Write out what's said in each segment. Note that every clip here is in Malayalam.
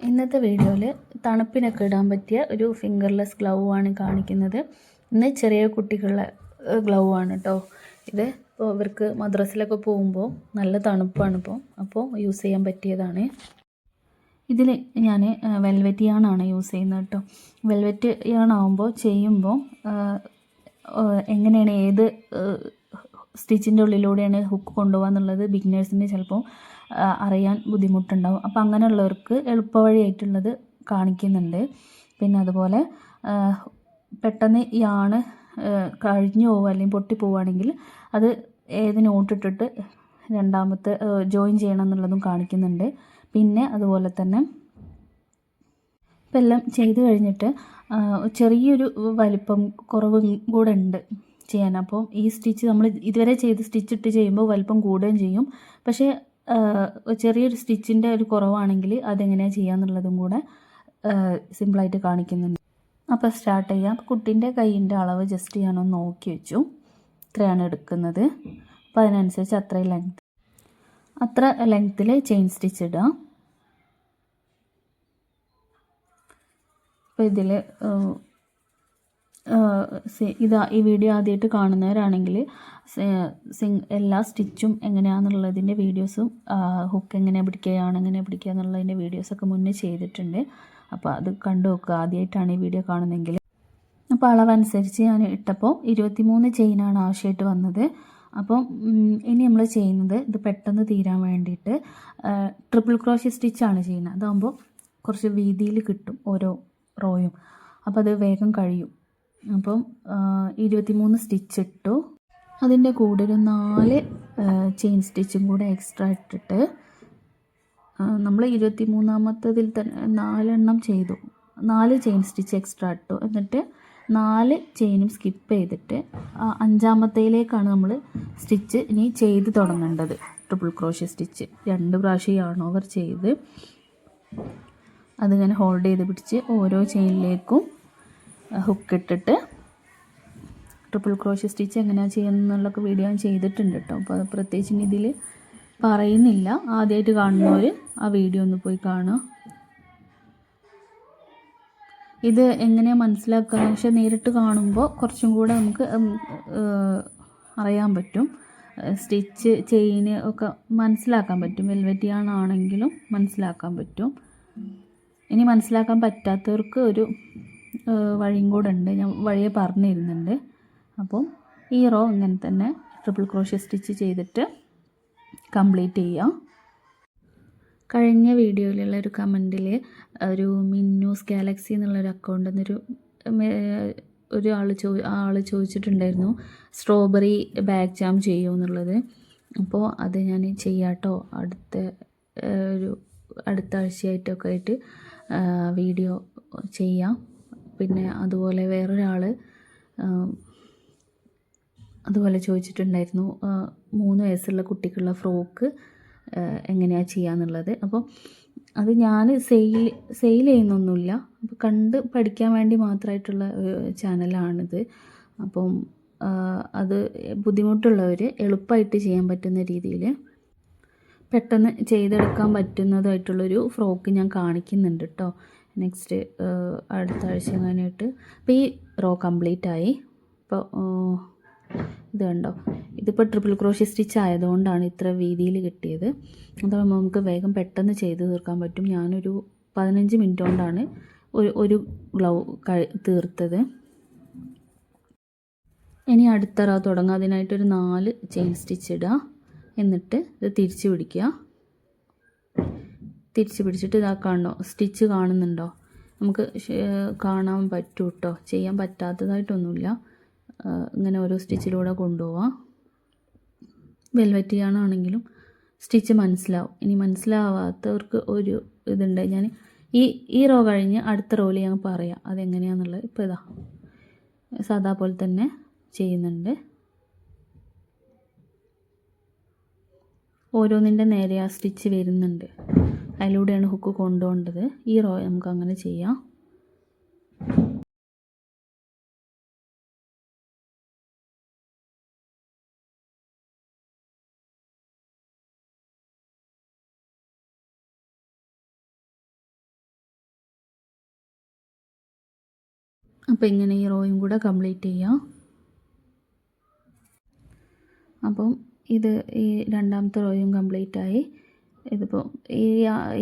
ഇന്നത്തെ വീഡിയോയിൽ തണുപ്പിനൊക്കെ ഇടാൻ പറ്റിയ ഒരു ഫിംഗർലെസ് ഗ്ലൗ ആണ് കാണിക്കുന്നത്. ഇന്ന് ചെറിയ കുട്ടികളുടെ ഗ്ലൗ ആണ് കേട്ടോ. ഇത് ഇപ്പോൾ ഇവർക്ക് മദ്രസയിലൊക്കെ പോകുമ്പോൾ നല്ല തണുപ്പാണ് അപ്പോൾ യൂസ് ചെയ്യാൻ പറ്റിയതാണ്. ഇതിൽ ഞാൻ വെൽവെറ്റ് യാണാണ് യൂസ് ചെയ്യുന്നത് കേട്ടോ. വെൽവെറ്റ് യാണാകുമ്പോൾ ചെയ്യുമ്പോൾ എങ്ങനെയാണ് ഏത് സ്റ്റിച്ചിൻ്റെ ഉള്ളിലൂടെയാണ് ഹുക്ക് കൊണ്ടുപോകുക എന്നുള്ളത് ബിഗിനേഴ്സിന് ചിലപ്പോൾ അറിയാൻ ബുദ്ധിമുട്ടുണ്ടാവും. അപ്പോൾ അങ്ങനെയുള്ളവർക്ക് എളുപ്പവഴിയായിട്ടുള്ളത് കാണിക്കുന്നുണ്ട്. പിന്നെ അതുപോലെ പെട്ടെന്ന് യാണ് കഴിഞ്ഞു പോവുക അല്ലെങ്കിൽ പൊട്ടിപ്പോവുകയാണെങ്കിൽ അത് ഏത് നോട്ടിട്ടിട്ട് രണ്ടാമത്തെ ജോയിൻ ചെയ്യണം എന്നുള്ളതും കാണിക്കുന്നുണ്ട്. പിന്നെ അതുപോലെ തന്നെ ഇപ്പം എല്ലാം ചെയ്ത് കഴിഞ്ഞിട്ട് ചെറിയൊരു വലിപ്പം കുറവും കൂടെ ഉണ്ട് ചെയ്യാൻ. അപ്പോൾ ഈ സ്റ്റിച്ച് നമ്മൾ ഇതുവരെ ചെയ്ത് സ്റ്റിച്ചിട്ട് ചെയ്യുമ്പോൾ വലിപ്പം കൂടുകയും ചെയ്യും. പക്ഷേ ചെറിയൊരു സ്റ്റിച്ചിൻ്റെ ഒരു കുറവാണെങ്കിൽ അതെങ്ങനെയാണ് ചെയ്യാന്നുള്ളതും കൂടെ സിമ്പിളായിട്ട് കാണിക്കുന്നുണ്ട്. അപ്പോൾ സ്റ്റാർട്ട് ചെയ്യാം. കുട്ടീൻ്റെ കൈയിൻ്റെ അളവ് ജസ്റ്റ് ഞാനൊന്ന് നോക്കി വെച്ചു. ഇത്രയാണ് എടുക്കുന്നത്. അപ്പോൾ അതിനനുസരിച്ച് അത്ര ലെങ്ത്തിൽ ചെയിൻ സ്റ്റിച്ച് ഇടുക. അപ്പോൾ ഇതിൽ ഈ വീഡിയോ ആദ്യമായിട്ട് കാണുന്നവരാണെങ്കിൽ എല്ലാ സ്റ്റിച്ചും എങ്ങനെയാണെന്നുള്ളതിൻ്റെ വീഡിയോസും ഹുക്ക് എങ്ങനെ പിടിക്കുക എങ്ങനെ പിടിക്കുക എന്നുള്ളതിൻ്റെ വീഡിയോസൊക്കെ മുന്നേ ചെയ്തിട്ടുണ്ട്. അപ്പോൾ അത് കണ്ടു നോക്കുക ആദ്യമായിട്ടാണ് ഈ വീഡിയോ കാണുന്നതെങ്കിൽ. അപ്പോൾ അളവനുസരിച്ച് ഞാൻ ഇട്ടപ്പോൾ 23 ചെയിനാണ് ആവശ്യമായിട്ട് വന്നത്. അപ്പം ഇനി നമ്മൾ ചെയ്യുന്നത് ഇത് പെട്ടെന്ന് തീരാൻ വേണ്ടിയിട്ട് ട്രിപ്പിൾ ക്രോഷ്യ സ്റ്റിച്ചാണ് ചെയ്യുന്നത്. അതാകുമ്പോൾ കുറച്ച് വീതിയിൽ കിട്ടും ഓരോ റോയും. അപ്പോൾ അത് വേഗം കഴിയും. അപ്പം 23 സ്റ്റിച്ച് ഇട്ടു. അതിൻ്റെ കൂടെ ഒരു 4 ചെയിൻ സ്റ്റിച്ചും കൂടെ എക്സ്ട്രാ ഇട്ടിട്ട് നമ്മൾ 23ാമത്തതിൽ തന്നെ 4 എണ്ണം ചെയ്തു. 4 ചെയിൻ സ്റ്റിച്ച് എക്സ്ട്രാ ഇട്ടു. എന്നിട്ട് 4 ചെയിനും സ്കിപ്പ് ചെയ്തിട്ട് 5ാമത്തേലേക്കാണ് നമ്മൾ സ്റ്റിച്ച് ഇനി ചെയ്ത് തുടങ്ങേണ്ടത്. ട്രിപ്പിൾ ക്രോഷ്യ സ്റ്റിച്ച് 2 പ്രാവശ്യം യാൺ ഓവർ ചെയ്ത് അതിങ്ങനെ ഹോൾഡ് ചെയ്ത് പിടിച്ച് ഓരോ ചെയിനിലേക്കും ഹുക്ക് ഇട്ടിട്ട് ട്രിപ്പിൾ ക്രോഷ്യ സ്റ്റിച്ച് എങ്ങനെയാണ് ചെയ്യുന്നതെന്നുള്ളൊക്കെ വീഡിയോ ഞാൻ ചെയ്തിട്ടുണ്ട് കേട്ടോ. അപ്പോൾ അത് പ്രത്യേകിച്ച് ഇനി ഇതിൽ പറയുന്നില്ല. ആദ്യമായിട്ട് കാണുന്നവർ ആ വീഡിയോ ഒന്ന് പോയി കാണുക. ഇത് എങ്ങനെയാണ് മനസ്സിലാക്കുക എന്ന് വെച്ചാൽ നേരിട്ട് കാണുമ്പോൾ കുറച്ചും കൂടെ നമുക്ക് അറിയാൻ പറ്റും. സ്റ്റിച്ച് ചെയിന് ഒക്കെ മനസ്സിലാക്കാൻ പറ്റും. വെൽവെറ്റ് യാൺ ആണെങ്കിലും മനസ്സിലാക്കാൻ പറ്റും. ഇനി മനസ്സിലാക്കാൻ പറ്റാത്തവർക്ക് ഒരു വഴിയും കൂടെ ഉണ്ട്. ഞാൻ വഴിയെ പറഞ്ഞു തരുന്നുണ്ട്. അപ്പം ഈ റോ ഇങ്ങനെ തന്നെ ട്രിപ്പിൾ ക്രോഷ്യ സ്റ്റിച്ച് ചെയ്തിട്ട് കംപ്ലീറ്റ് ചെയ്യാം. കഴിഞ്ഞ വീഡിയോയിലുള്ള ഒരു കമൻറ്റിൽ ഒരു മിന്നൂസ് ഗാലക്സി എന്നുള്ളൊരു അക്കൗണ്ടിൽ നിന്നൊരു ആൾ ചോദിച്ചിട്ടുണ്ടായിരുന്നു സ്ട്രോബെറി ബാഗ് ജാം ചെയ്യുമോ എന്നുള്ളത്. അപ്പോൾ അത് ഞാൻ ചെയ്യാട്ടോ. അടുത്ത ആഴ്ചയായിട്ടൊക്കെ ആയിട്ട് വീഡിയോ ചെയ്യാം. പിന്നെ അതുപോലെ വേറൊരാൾ അതുപോലെ ചോദിച്ചിട്ടുണ്ടായിരുന്നു 3 വയസ്സുള്ള കുട്ടിക്കുള്ള ഫ്രോക്ക് എങ്ങനെയാണ് ചെയ്യാന്നുള്ളത്. അപ്പോൾ അത് ഞാൻ സെയിൽ ചെയ്യുന്നൊന്നുമില്ല. അപ്പോൾ കണ്ട് പഠിക്കാൻ വേണ്ടി മാത്രമായിട്ടുള്ള ചാനലാണിത്. അപ്പം അത് ബുദ്ധിമുട്ടുള്ളവർ എളുപ്പമായിട്ട് ചെയ്യാൻ പറ്റുന്ന രീതിയിൽ പെട്ടെന്ന് ചെയ്തെടുക്കാൻ പറ്റുന്നതായിട്ടുള്ളൊരു ഫ്രോക്ക് ഞാൻ കാണിക്കുന്നുണ്ട് കേട്ടോ. നെക്സ്റ്റ് അടുത്ത ആഴ്ച അങ്ങനെയായിട്ട്. അപ്പോൾ ഈ റോ കംപ്ലീറ്റ് ആയി. ഇപ്പോൾ ഇത് കണ്ടോ, ഇതിപ്പോൾ ട്രിപ്പിൾ ക്രോഷ്യ സ്റ്റിച്ച് ആയതുകൊണ്ടാണ് ഇത്ര വീതിയിൽ കിട്ടിയത്. അതാകുമ്പോൾ നമുക്ക് വേഗം പെട്ടെന്ന് ചെയ്ത് തീർക്കാൻ പറ്റും. ഞാനൊരു 15 മിനിറ്റ് കൊണ്ടാണ് ഒരു ഗ്ലൗ തീർത്തത്. ഇനി അടുത്ത റോ തുടങ്ങാം. അതിനായിട്ടൊരു 4 ചെയിൻ സ്റ്റിച്ച് ഇടുക. എന്നിട്ട് ഇത് തിരിച്ച് പിടിക്കുക. തിരിച്ച് പിടിച്ചിട്ട് ഇതാ കാണണോ, സ്റ്റിച്ച് കാണുന്നുണ്ടോ? നമുക്ക് കാണാൻ പറ്റും കേട്ടോ. ചെയ്യാൻ പറ്റാത്തതായിട്ടൊന്നുമില്ല. ഇങ്ങനെ ഓരോ സ്റ്റിച്ചിലൂടെ കൊണ്ടുപോവാം. വെൽവെറ്റ് യാണാണെങ്കിലും സ്റ്റിച്ച് മനസ്സിലാവും. ഇനി മനസ്സിലാവാത്തവർക്ക് ഒരു ഇതുണ്ട്. ഞാൻ ഈ റോ കഴിഞ്ഞ് അടുത്ത റോയിൽ ഞാൻ പറയാം അതെങ്ങനെയാണെന്നുള്ളത്. ഇപ്പോൾ ഇതാ സാധാ പോലെ തന്നെ ചെയ്യുന്നുണ്ട്. ഓരോന്നിൻ്റെ നേരെ ആ സ്റ്റിച്ച് വരുന്നുണ്ട്. അതിലൂടെയാണ് ഹുക്ക് കൊണ്ടുപോകേണ്ടത്. ഈ റോ നമുക്ക് അങ്ങനെ ചെയ്യാം. അപ്പോൾ ഇങ്ങനെ ഈ റോയും കൂടെ കംപ്ലീറ്റ് ചെയ്യാം. അപ്പം ഇത് ഈ രണ്ടാമത്തെ റോയും കംപ്ലീറ്റ് ആയി. ഇതിപ്പോൾ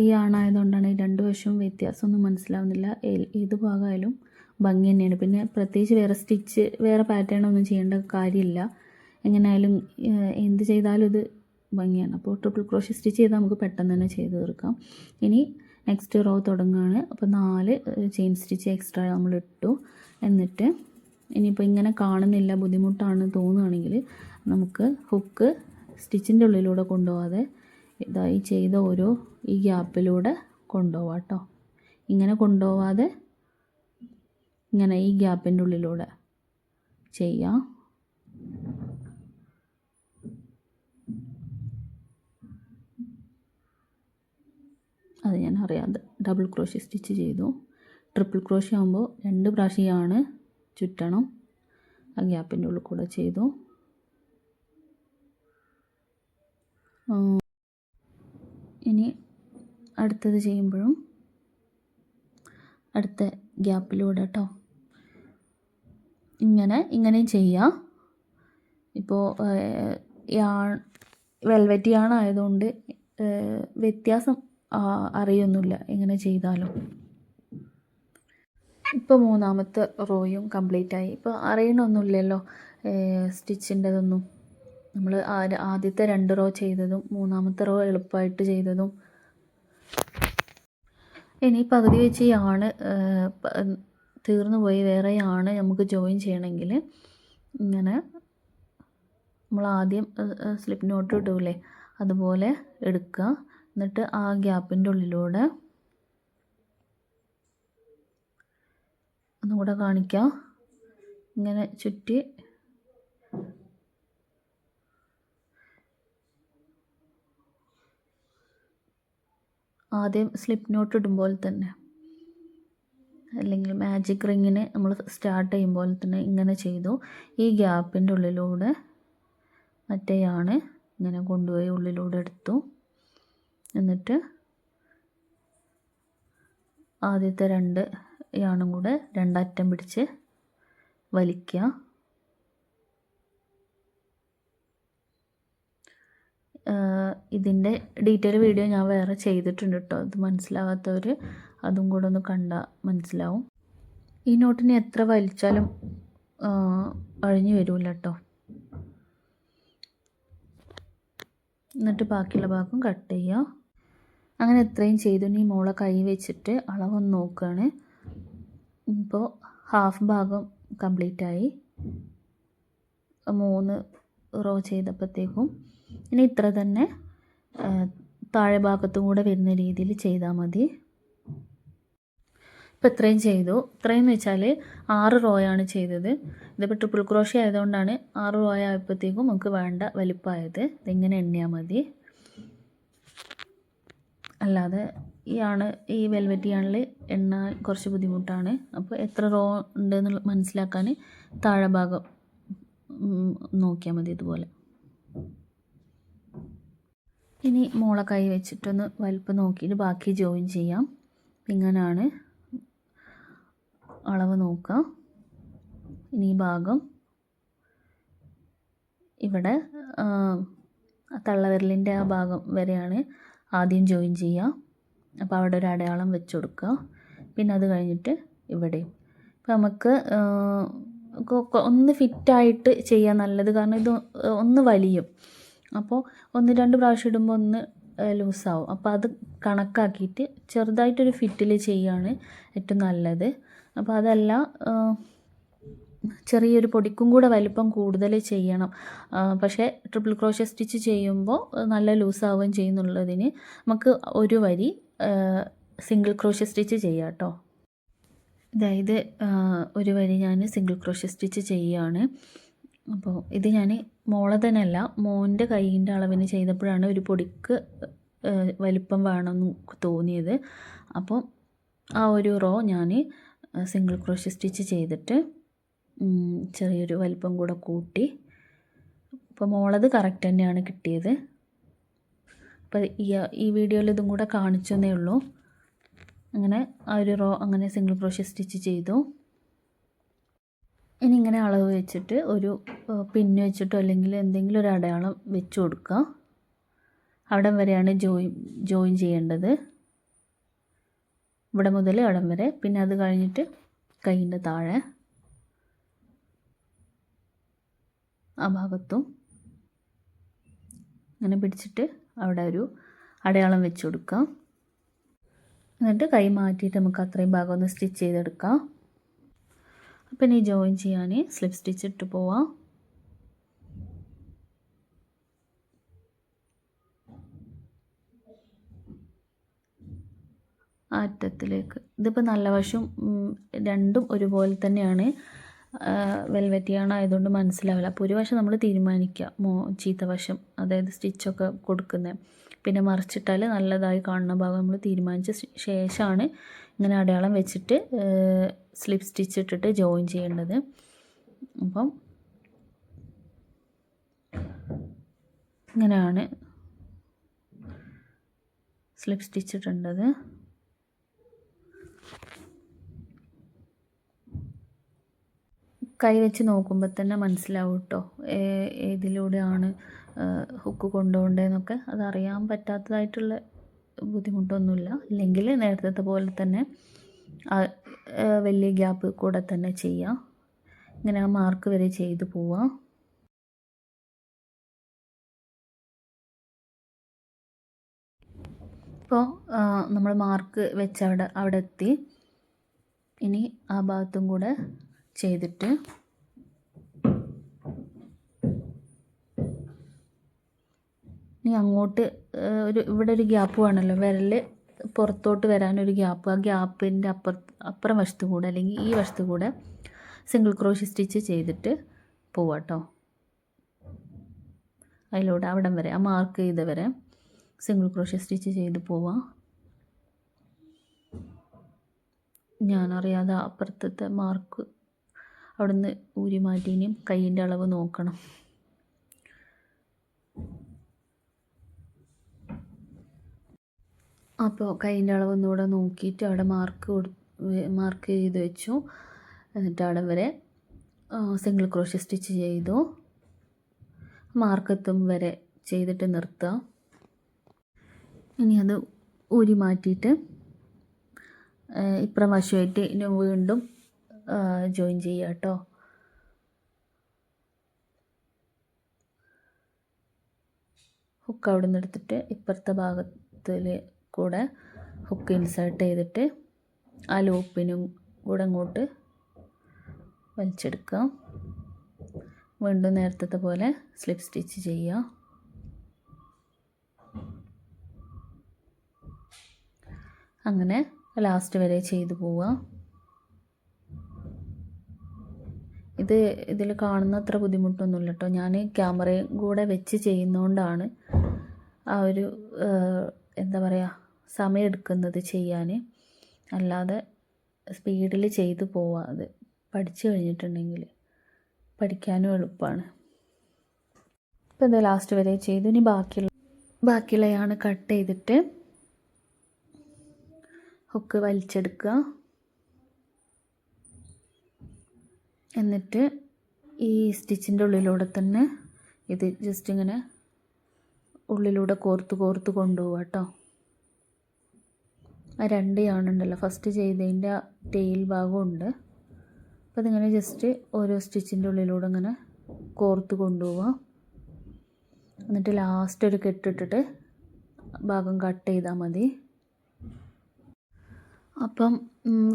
ഈ ആണായതുകൊണ്ടാണ് ഈ രണ്ട് വശവും വ്യത്യാസമൊന്നും മനസ്സിലാവുന്നില്ല. ഏത് ഭാഗമായാലും ഭംഗി തന്നെയാണ്. പിന്നെ പ്രത്യേകിച്ച് വേറെ പാറ്റേൺ ഒന്നും ചെയ്യേണ്ട കാര്യമില്ല. എങ്ങനെയായാലും എന്ത് ചെയ്താലും ഇത് ഭംഗിയാണ്. അപ്പോൾ ട്രിപ്പിൾ ക്രോഷ്യ സ്റ്റിച്ച് ചെയ്താൽ നമുക്ക് പെട്ടെന്ന് തന്നെ ചെയ്ത് തീർക്കാം. ഇനി നെക്സ്റ്റ് റോ തുടങ്ങുകയാണ്. അപ്പോൾ 4 ചെയിൻ സ്റ്റിച്ച് എക്സ്ട്രാ നമ്മൾ ഇട്ടു. എന്നിട്ട് ഇനിയിപ്പോൾ ഇങ്ങനെ കാണുന്നില്ല, ബുദ്ധിമുട്ടാണ് തോന്നുകയാണെങ്കിൽ നമുക്ക് ഹുക്ക് സ്റ്റിച്ചിൻ്റെ ഉള്ളിലൂടെ കൊണ്ടുപോകാതെ ഇതായി ചെയ്ത ഈ ഗ്യാപ്പിലൂടെ കൊണ്ടുപോവാം കേട്ടോ. ഇങ്ങനെ കൊണ്ടുപോവാതെ ഇങ്ങനെ ഈ ഗ്യാപ്പിൻ്റെ ഉള്ളിലൂടെ ചെയ്യാം. അത് ഞാൻ അറിയാതെ ഡബിൾ ക്രോഷ്യ സ്റ്റിച്ച് ചെയ്തു. ട്രിപ്പിൾ ക്രോഷ്യ ആകുമ്പോൾ 2 പ്രാവശ്യമാണ് ചുറ്റണം. ആ ഗ്യാപ്പിൻ്റെ ഉള്ളിൽ കൂടെ ചെയ്തു. ഇനി അടുത്തത് ചെയ്യുമ്പോഴും അടുത്ത ഗ്യാപ്പിലൂടെ കേട്ടോ. ഇങ്ങനെയും ചെയ്യാം. ഇപ്പോൾ വെൽവെറ്റ് യാൺ ആയതുകൊണ്ട് വ്യത്യാസം അറിയൊന്നുമില്ല എങ്ങനെ ചെയ്താലും. ഇപ്പോൾ 3ാമത്തെ റോയും കംപ്ലീറ്റ് ആയി. ഇപ്പോൾ അറിയണമൊന്നുമില്ലല്ലോ സ്റ്റിച്ചിൻ്റെതൊന്നും. നമ്മൾ ആദ്യത്തെ 2 റോ ചെയ്തതും 3ാമത്തെ റോ എളുപ്പമായിട്ട് ചെയ്തതും. ഇനി പകുതി വെച്ച് യാണ് തീർന്നു പോയി, വേറെ യാണ് നമുക്ക് ജോയിൻ ചെയ്യണമെങ്കിൽ ഇങ്ങനെ നമ്മൾ ആദ്യം സ്ലിപ്പ് നോട്ട് ഇടൂലേ അതുപോലെ എടുക്കുക. എന്നിട്ട് ആ ഗ്യാപ്പിൻ്റെ ഉള്ളിലൂടെ ഒന്നുകൂടെ കാണിക്കാം. ഇങ്ങനെ ചുറ്റി ആദ്യം സ്ലിപ്പ് നോട്ട് ഇടുമ്പോൾ തന്നെ, അല്ലെങ്കിൽ മാജിക് റിങ്ങിന് നമ്മൾ സ്റ്റാർട്ട് ചെയ്യുമ്പോൾ തന്നെ ഇങ്ങനെ ചെയ്തു. ഈ ഗ്യാപ്പിൻ്റെ ഉള്ളിലൂടെ മറ്റേ യാണ് ഇങ്ങനെ കൊണ്ടുപോയി ഉള്ളിലൂടെ എടുത്തു. എന്നിട്ട് ആദ്യത്തെ 2 യാണും കൂടെ 2 അറ്റം പിടിച്ച് വലിക്കുക. ഇതിൻ്റെ ഡീറ്റെയിൽ വീഡിയോ ഞാൻ വേറെ ചെയ്തിട്ടുണ്ട് കേട്ടോ. ഇത് മനസ്സിലാകാത്തവർ അതും കൂടെ ഒന്ന് കണ്ടാൽ മനസ്സിലാവും. ഈ നോട്ടിന് എത്ര വലിച്ചാലും അഴിഞ്ഞു വരില്ല കേട്ടോ. എന്നിട്ട് ബാക്കിയുള്ള ഭാഗം കട്ട് ചെയ്യുക. അങ്ങനെ എത്രയും ചെയ്തു. ഇനി മോളെ കൈ വെച്ചിട്ട് അളവൊന്ന് നോക്കുകയാണ്. ഇപ്പോൾ ഹാഫ് ഭാഗം കംപ്ലീറ്റായി. 3 റോ ചെയ്തപ്പോഴത്തേക്കും ഇനി ഇത്ര തന്നെ താഴെ ഭാഗത്തും കൂടെ വരുന്ന രീതിയിൽ ചെയ്താൽ മതി. ഇപ്പോൾ ഇത്രയും ചെയ്തു. ഇത്രയെന്ന് വെച്ചാൽ 6 റോയാണ് ചെയ്തത്. ഇതിപ്പോൾ ട്രിപ്പിൾ ക്രോഷ്യ ആയതുകൊണ്ടാണ് 6 റോ ആയപ്പോഴത്തേക്കും നമുക്ക് വേണ്ട വലിപ്പമായത്. ഇതിങ്ങനെ എണ്ണിയാൽ മതി. അല്ലാതെ ഈ വെൽവെറ്റ് യാണിൽ എണ്ണാൻ കുറച്ച് ബുദ്ധിമുട്ടാണ്. അപ്പോൾ എത്ര റോ ഉണ്ടെന്ന് മനസ്സിലാക്കാൻ താഴെ ഭാഗം നോക്കിയാൽ മതി ഇതുപോലെ. ഇനി മോളെ കൈ വെച്ചിട്ടൊന്ന് വലിപ്പം നോക്കിയിട്ട് ബാക്കി ജോയിൻ ചെയ്യാം. ഇങ്ങനെയാണ് അളവ് നോക്കുക. ഇനി ഈ ഭാഗം ഇവിടെ തള്ളവിരലിൻ്റെ ആ ഭാഗം വരെയാണ് ആദ്യം ജോയിൻ ചെയ്യുക. അപ്പോൾ അവിടെ ഒരു അടയാളം വെച്ച് കൊടുക്കുക. പിന്നെ അത് കഴിഞ്ഞിട്ട് ഇവിടെയും. അപ്പോൾ നമുക്ക് ഒന്ന് ഫിറ്റായിട്ട് ചെയ്യാൻ നല്ലത്, കാരണം ഇത് ഒന്ന് വലിയും. അപ്പോൾ 1-2 പ്രാവശ്യം ഇടുമ്പോൾ ഒന്ന് ലൂസാവും. അപ്പോൾ അത് കണക്കാക്കിയിട്ട് ചെറുതായിട്ടൊരു ഫിറ്റിൽ ചെയ്യുകയാണ് ഏറ്റവും നല്ലത്. അപ്പോൾ അതല്ല ചെറിയൊരു പൊടിക്കും കൂടെ വലിപ്പം കൂടുതൽ ചെയ്യണം. പക്ഷേ ട്രിപ്പിൾ ക്രോഷ്യ സ്റ്റിച്ച് ചെയ്യുമ്പോൾ നല്ല ലൂസാവുകയും ചെയ്യുന്നുള്ളതിന് നമുക്ക് ഒരു വരി സിംഗിൾ ക്രോഷ്യ സ്റ്റിച്ച് ചെയ്യാം കേട്ടോ. അതായത് ഒരു വരി ഞാൻ സിംഗിൾ ക്രോഷ്യ സ്റ്റിച്ച് ചെയ്യുകയാണ്. അപ്പോൾ ഇത് ഞാൻ മോളെ തന്നെയല്ല, മോൻ്റെ കൈയിൻ്റെ അളവിന് ചെയ്തപ്പോഴാണ് ഒരു പൊടിക്ക് വലിപ്പം വേണമെന്ന് തോന്നിയത്. അപ്പോൾ ആ ഒരു റോ ഞാൻ സിംഗിൾ ക്രോഷ്യ സ്റ്റിച്ച് ചെയ്തിട്ട് ചെറിയൊരു വലിപ്പം കൂടെ കൂട്ടി. അപ്പോൾ മോളത് കറക്റ്റ് തന്നെയാണ് കിട്ടിയത്. അപ്പോൾ ഈ വീഡിയോയിൽ ഇതും കൂടെ കാണിച്ചെന്നേ ഉള്ളൂ. അങ്ങനെ ആ ഒരു റോ അങ്ങനെ സിംഗിൾ ക്രോഷ്യ സ്റ്റിച്ച് ചെയ്തു. ഇനി ഇങ്ങനെ അളവ് വെച്ചിട്ട് ഒരു പിന്ന് വെച്ചിട്ടോ അല്ലെങ്കിൽ എന്തെങ്കിലും ഒരു അടയാളം വെച്ച് കൊടുക്കുക. അവിടം വരെയാണ് ജോയിൻ ചെയ്യേണ്ടത്, ഇവിടെ മുതൽ അവിടം വരെ. പിന്നെ അത് കഴിഞ്ഞിട്ട് കൈയിൻ്റെ താഴെ ആ ഭാഗത്തും അങ്ങനെ പിടിച്ചിട്ട് അവിടെ ഒരു അടയാളം വെച്ച് കൊടുക്കാം. എന്നിട്ട് കൈ മാറ്റിയിട്ട് നമുക്ക് അത്രയും ഭാഗം ഒന്ന് സ്റ്റിച്ച് ചെയ്തെടുക്കാം. അപ്പം ഇനി ജോയിൻ ചെയ്യാൻ സ്ലിപ്പ് സ്റ്റിച്ച് ഇട്ട് പോവാം. അറ്റത്തിലേക്ക് ഇതിപ്പോൾ നല്ല വശം രണ്ടും ഒരുപോലെ തന്നെയാണ്. വെൽവെറ്റിയാണ് ആയതുകൊണ്ട് മനസ്സിലാവില്ല. അപ്പോൾ ഒരു വശം നമ്മൾ തീരുമാനിക്കുക ചീത്ത വശം, അതായത് സ്റ്റിച്ചൊക്കെ കൊടുക്കുന്നത്. പിന്നെ മറിച്ചിട്ടാൽ നല്ലതായി കാണുന്ന ഭാഗം നമ്മൾ തീരുമാനിച്ച ശേഷമാണ് ഇങ്ങനെ അടയാളം വെച്ചിട്ട് സ്ലിപ്പ് സ്റ്റിച്ച് ഇട്ടിട്ട് ജോയിൻ ചെയ്യേണ്ടത്. അപ്പം ഇങ്ങനെയാണ് സ്ലിപ്പ് സ്റ്റിച്ച് ഇടേണ്ടത്. കൈ വെച്ച് നോക്കുമ്പോൾ തന്നെ മനസ്സിലാവും കേട്ടോ ഏതിലൂടെയാണ് ഹുക്ക് കൊണ്ടുപോകേണ്ടതെന്നൊക്കെ. അതറിയാൻ പറ്റാത്തതായിട്ടുള്ള ബുദ്ധിമുട്ടൊന്നുമില്ല. ഇല്ലെങ്കിൽ നേരത്തെ പോലെ തന്നെ വലിയ ഗ്യാപ്പ് കൂടെ തന്നെ ചെയ്യാം. ഇങ്ങനെ ആ മാർക്ക് വരെ ചെയ്ത് പോവാം. ഇപ്പോൾ നമ്മൾ മാർക്ക് വെച്ച് അവിടെ എത്തി. ഇനി ആ ഭാഗത്തും കൂടെ ചെയ്തിട്ട് ഇനി അങ്ങോട്ട് ഇവിടെ ഒരു ഗ്യാപ്പ് വേണമല്ലോ, വിരൽ പുറത്തോട്ട് വരാനൊരു ഗ്യാപ്പ്. ആ ഗ്യാപ്പിൻ്റെ അപ്പുറം വശത്ത് കൂടെ അല്ലെങ്കിൽ ഈ വശത്ത് കൂടെ സിംഗിൾ ക്രോഷ്യ സ്റ്റിച്ച് ചെയ്തിട്ട് പോവാട്ടോ. അതിലൂടെ അവിടം വരെ ആ മാർക്ക് ചെയ്ത വരെ സിംഗിൾ ക്രോഷ്യ സ്റ്റിച്ച് ചെയ്ത് പോവാം. ഞാനറിയാതെ അപ്പുറത്തെ മാർക്ക് അവിടുന്ന് ഊരി മാറ്റിയും കൈയിൻ്റെ അളവ് നോക്കണം. അപ്പോൾ കൈയിൻ്റെ അളവ് ഒന്നുകൂടെ നോക്കിയിട്ട് അവിടെ മാർക്ക് ചെയ്ത് വെച്ചു. എന്നിട്ട് അവിടെ വരെ സിംഗിൾ ക്രോഷ്യ സ്റ്റിച്ച് ചെയ്തു. മാർക്കെത്തും വരെ ചെയ്തിട്ട് നിർത്തുക. ഇനി അത് ഊരി മാറ്റിയിട്ട് ഇപ്പുറം വശമായിട്ട് ഇനി വീണ്ടും ജോയിൻ ചെയ്യുക കേട്ടോ. ഹുക്ക് അവിടെ നിന്ന് എടുത്തിട്ട് ഇപ്പുറത്തെ ഭാഗത്തിൽ കൂടെ ഹുക്ക് ഇൻസേർട്ട് ചെയ്തിട്ട് ആ ലൂപ്പിനും കൂടെ അങ്ങോട്ട് വലിച്ചെടുക്കുക. വീണ്ടും നേരത്തെ പോലെ സ്ലിപ്പ് സ്റ്റിച്ച് ചെയ്യുക. അങ്ങനെ ലാസ്റ്റ് വരെ ചെയ്തു പോവുക. ഇതിൽ കാണുന്ന അത്ര ബുദ്ധിമുട്ടൊന്നുമില്ല കേട്ടോ. ഞാൻ ക്യാമറയും കൂടെ വെച്ച് ചെയ്യുന്നതുകൊണ്ടാണ് ആ ഒരു എന്താ പറയുക സമയം എടുക്കുന്നത് ചെയ്യാൻ. അല്ലാതെ സ്പീഡിൽ ചെയ്തു പോവാം. അത് പഠിച്ചു കഴിഞ്ഞിട്ടുണ്ടെങ്കിൽ പഠിക്കാനും എളുപ്പമാണ്. ഇപ്പോൾ ഇത് ലാസ്റ്റ് വരെ ചെയ്തു. ഇനി ബാക്കിയുള്ളതാണ് കട്ട് ചെയ്തിട്ട് ഹുക്ക് വലിച്ചെടുക്കുക. എന്നിട്ട് ഈ സ്റ്റിച്ചിൻ്റെ ഉള്ളിലൂടെ തന്നെ ഇത് ജസ്റ്റ് ഇങ്ങനെ ഉള്ളിലൂടെ കോർത്ത് കൊണ്ടുപോവുക കേട്ടോ. ആ രണ്ട് യാണുണ്ടല്ലോ ഫസ്റ്റ് ചെയ്തതിൻ്റെ ടെയിൽ ഭാഗമുണ്ട്. അപ്പോൾ അതിങ്ങനെ ജസ്റ്റ് ഓരോ സ്റ്റിച്ചിൻ്റെ ഉള്ളിലൂടെ ഇങ്ങനെ കോർത്ത് കൊണ്ടുപോവുക. എന്നിട്ട് ലാസ്റ്റ് ഒരു കെട്ടിട്ടിട്ട് ഭാഗം കട്ട് ചെയ്താൽ മതി. അപ്പം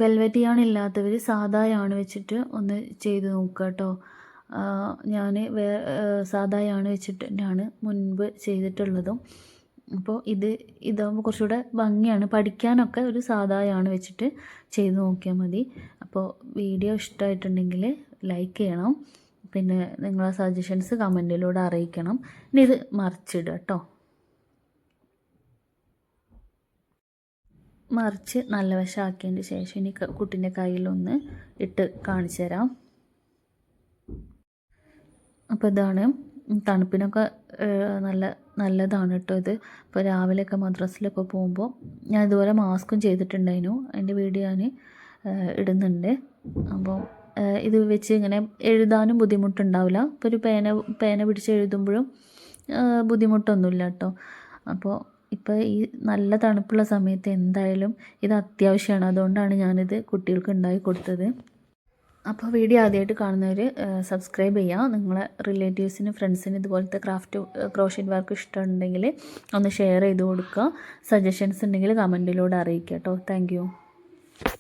വെൽവെറ്റ് യാൺ ഇല്ലാത്തവർ സാധാ യാൺ വെച്ചിട്ട് ഒന്ന് ചെയ്ത് നോക്കുക കേട്ടോ. ഞാൻ സാധാ യാൺ വെച്ചിട്ട് തന്നെയാണ് മുൻപ് ചെയ്തിട്ടുള്ളതും. അപ്പോൾ ഇതാകുമ്പോൾ കുറച്ചുകൂടെ ഭംഗിയാണ്. പഠിക്കാനൊക്കെ ഒരു സാധാ യാൺ വെച്ചിട്ട് ചെയ്ത് നോക്കിയാൽ മതി. അപ്പോൾ വീഡിയോ ഇഷ്ടമായിട്ടുണ്ടെങ്കിൽ ലൈക്ക് ചെയ്യണം. പിന്നെ നിങ്ങളെ സജഷൻസ് കമൻറ്റിലൂടെ അറിയിക്കണം. ഇനി ഇത് മറിച്ചിടുക കേട്ടോ. മറിച്ച് നല്ല വശമാക്കിയതിന് ശേഷം ഇനി കുട്ടീൻ്റെ കയ്യിലൊന്ന് ഇട്ട് കാണിച്ചു തരാം. അപ്പോൾ ഇതാണ് തണുപ്പിനൊക്കെ നല്ലതാണ് കേട്ടോ ഇത്. ഇപ്പോൾ രാവിലെയൊക്കെ മദ്രസയിലൊക്കെ പോകുമ്പോൾ ഞാൻ ഇതുപോലെ മാസ്കും ചെയ്തിട്ടുണ്ടായിരുന്നു. അതിൻ്റെ വീഡിയോ ഞാൻ ഇടുന്നുണ്ട്. അപ്പോൾ ഇത് വെച്ച് ഇങ്ങനെ എഴുതാനും ബുദ്ധിമുട്ടുണ്ടാവില്ല. ഇപ്പോൾ ഒരു പേന പിടിച്ച് എഴുതുമ്പോഴും ബുദ്ധിമുട്ടൊന്നുമില്ല കേട്ടോ. അപ്പോൾ ഇപ്പോൾ ഈ നല്ല തണുപ്പുള്ള സമയത്ത് എന്തായാലും ഇത് അത്യാവശ്യമാണ്. അതുകൊണ്ടാണ് ഞാനിത് കുട്ടികൾക്ക് ഉണ്ടാക്കി കൊടുത്തത്. അപ്പോൾ വീഡിയോ ആദ്യമായിട്ട് കാണുന്നവർ സബ്സ്ക്രൈബ് ചെയ്യുക. നിങ്ങളെ റിലേറ്റീവ്സിന് ഫ്രണ്ട്സിന് ഇതുപോലത്തെ ക്രോഷ്യറ്റ് വർക്ക് ഇഷ്ടമുണ്ടെങ്കിൽ ഒന്ന് ഷെയർ ചെയ്ത് കൊടുക്കുക. സജഷൻസ് ഉണ്ടെങ്കിൽ കമൻറ്റിലൂടെ അറിയിക്കുക കേട്ടോ. താങ്ക്